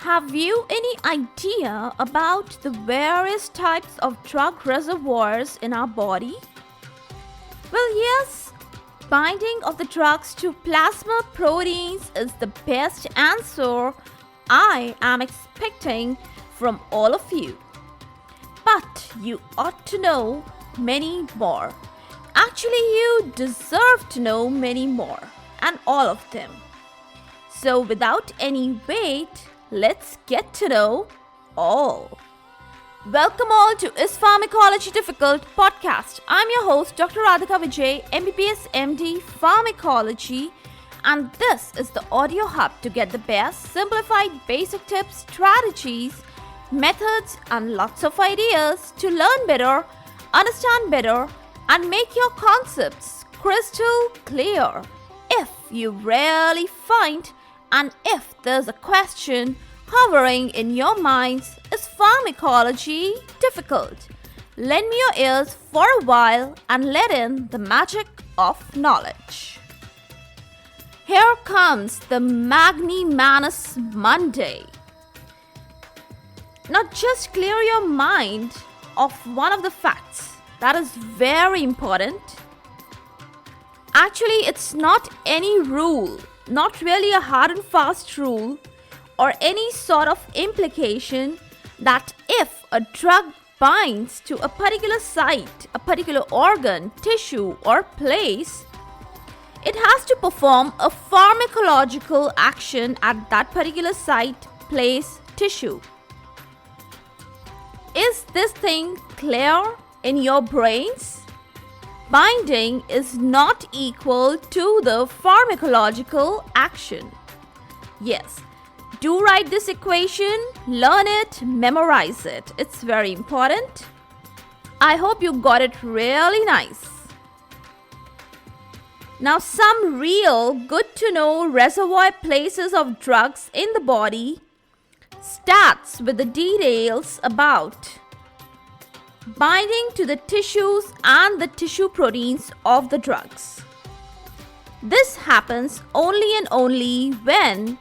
Have you any idea about the various types of drug reservoirs in our body? Well, yes, binding of the drugs to plasma proteins is the best answer I am expecting from all of you. But you ought to know many more. Actually, you deserve to know many more, and all of them. So without any wait, let's get to know all. Welcome all to Is Pharmacology Difficult podcast. I'm your host, Dr. Radhika Vijay, MBBS MD, Pharmacology, and this is the audio hub to get the best simplified basic tips, strategies, methods, and lots of ideas to learn better, understand better, and make your concepts crystal clear. If you really find and if there's a question hovering in your minds, is pharmacology difficult? Lend me your ears for a while and let in the magic of knowledge. Here comes the Magnanimous Monday. Now just clear your mind of one of the facts that is very important. Actually, it's not any rule, not really a hard and fast rule or any sort of implication that if a drug binds to a particular site, a particular organ, tissue, or place, it has to perform a pharmacological action at that particular site, place, tissue. Is this thing clear in your brains? Binding is not equal to the pharmacological action. Yes, do write this equation, learn it, memorize it. It's very important. I hope you got it really nice. Now, some real good to know reservoir places of drugs in the body starts with the details about binding to the tissues and the tissue proteins of the drugs. This happens only and only when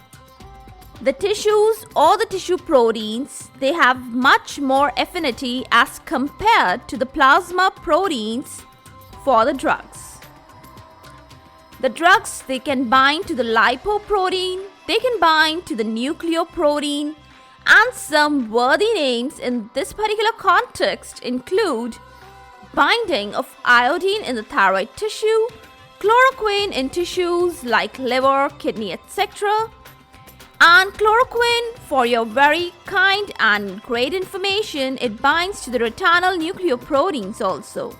the tissues or the tissue proteins, they have much more affinity as compared to the plasma proteins for the drugs. The drugs, they can bind to the lipoprotein, they can bind to the nucleoprotein, and some worthy names in this particular context include binding of iodine in the thyroid tissue, chloroquine in tissues like liver, kidney, etc. And chloroquine, for your very kind and great information, it binds to the retinal nucleoproteins also.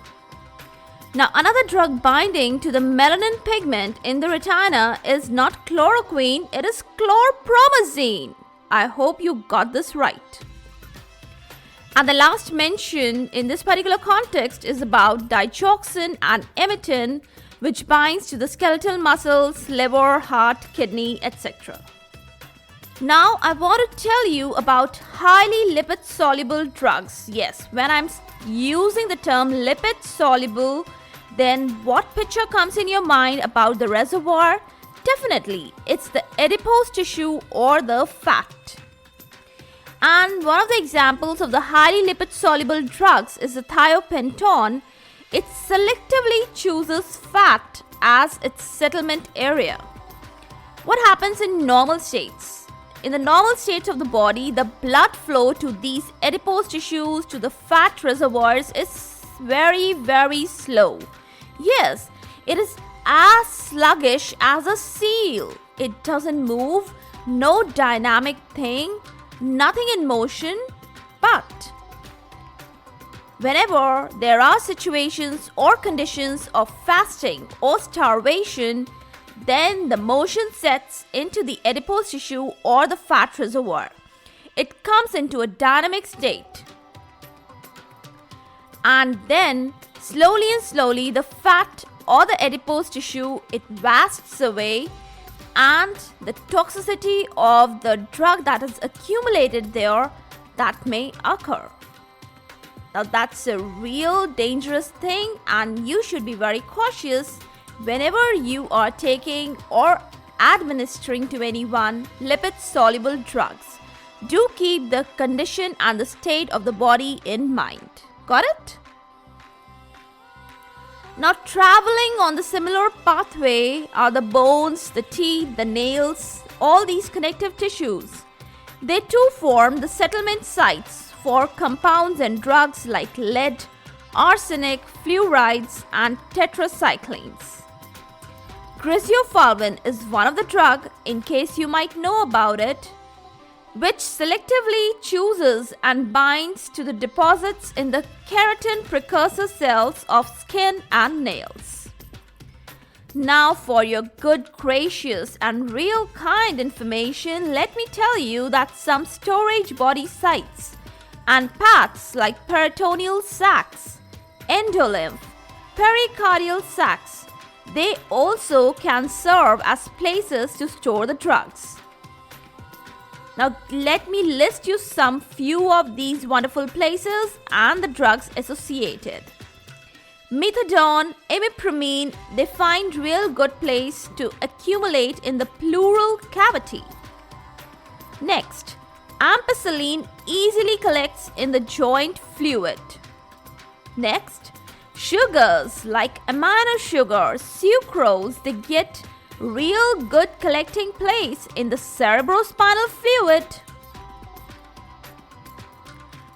Now, another drug binding to the melanin pigment in the retina is not chloroquine, it is chlorpromazine. I hope you got this right. And the last mention in this particular context is about digoxin and emetin, which binds to the skeletal muscles, liver, heart, kidney, etc. Now, I want to tell you about highly lipid-soluble drugs. Yes, when I'm using the term lipid-soluble, then what picture comes in your mind about the reservoir? Definitely, it's the adipose tissue or the fat. And one of the examples of the highly lipid-soluble drugs is the thiopental. It selectively chooses fat as its settlement area. What happens in normal states? In the normal states of the body, the blood flow to these adipose tissues, to the fat reservoirs is very, very slow. Yes, it is as sluggish as a seal. It doesn't move, no dynamic thing, nothing in motion. But whenever there are situations or conditions of fasting or starvation, then the motion sets into the adipose tissue or the fat reservoir. It comes into a dynamic state. And then slowly the fat or the adipose tissue, it wastes away, and the toxicity of the drug that is accumulated there, that may occur. Now that's a real dangerous thing, and you should be very cautious whenever you are taking or administering to anyone lipid soluble drugs. do keep the condition and the state of the body in mind. Got it? Now, traveling on the similar pathway are the bones, the teeth, the nails, all these connective tissues. They too form the settlement sites for compounds and drugs like lead, arsenic, fluorides, and tetracyclines. Griseofulvin is one of the drugs, in case you might know about it, which selectively chooses and binds to the deposits in the keratin precursor cells of skin and nails. Now, for your good, gracious, and real kind information, let me tell you that some storage body sites and paths like peritoneal sacs, endolymph, pericardial sacs, they also can serve as places to store the drugs. Now, let me list you some few of these wonderful places and the drugs associated. Methadone, imipramine, they find real good place to accumulate in the pleural cavity. Next, ampicillin easily collects in the joint fluid. Next, sugars like amino sugar, sucrose, they get real good collecting place in the cerebrospinal fluid.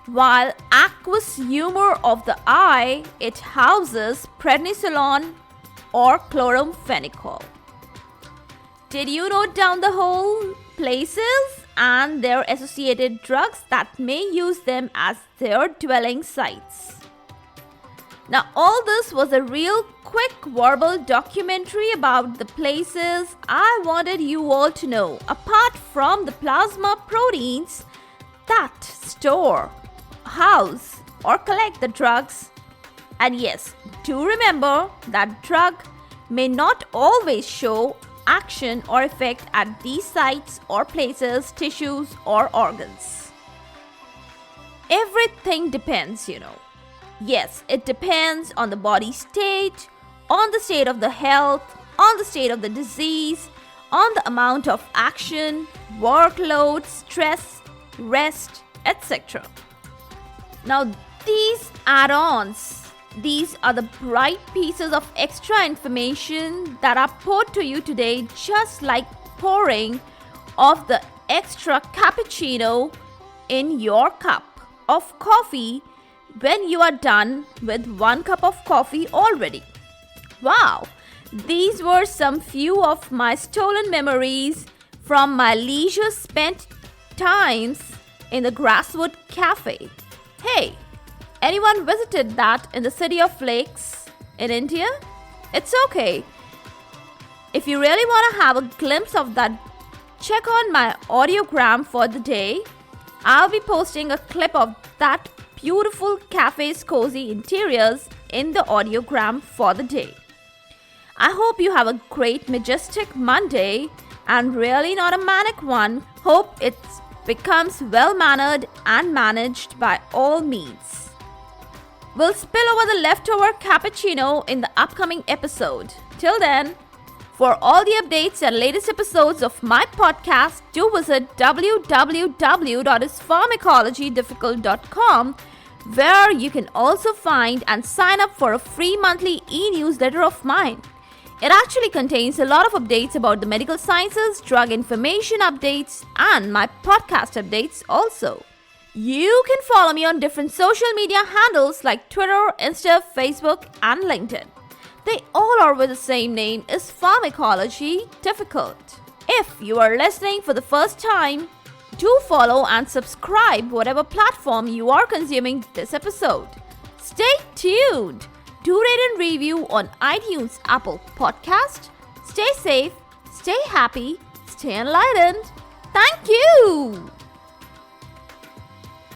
While aqueous humor of the eye, it houses prednisolone or chloramphenicol. Did you note down the whole places and their associated drugs that may use them as their dwelling sites? Now, all this was a real quick verbal documentary about the places I wanted you all to know, apart from the plasma proteins that store, house, or collect the drugs. And yes, do remember that drug may not always show action or effect at these sites or places, tissues, or organs. Everything depends, Yes, it depends on the body state, on the state of the health, on the state of the disease, on the amount of action, workload, stress, rest, etc. Now, these add-ons, these are the bright pieces of extra information that are poured to you today, just like pouring of the extra cappuccino in your cup of coffee when you are done with 1 cup of coffee already. Wow, these were some few of my stolen memories from my leisure spent times in the Grasswood Cafe. Hey, anyone visited that in the City of Lakes in India? It's okay. If you really want to have a glimpse of that, check on my audiogram for the day. I'll be posting a clip of that beautiful cafe's cozy interiors in the audiogram for the day. I hope you have a great Majestic Monday and really not a manic one. Hope it becomes well-mannered and managed by all means. We'll spill over the leftover cappuccino in the upcoming episode. Till then, for all the updates and latest episodes of my podcast, do visit www.ispharmacologydifficult.com, where you can also find and sign up for a free monthly e-newsletter of mine. It actually contains a lot of updates about the medical sciences, drug information updates, and my podcast updates also. You can follow me on different social media handles like Twitter, Insta, Facebook, and LinkedIn. They all are with the same name, is Pharmacology Difficult. If you are listening for the first time, do follow and subscribe whatever platform you are consuming this episode. Stay tuned. Do rate and review on iTunes, Apple Podcast. Stay safe, stay happy, stay enlightened. Thank you.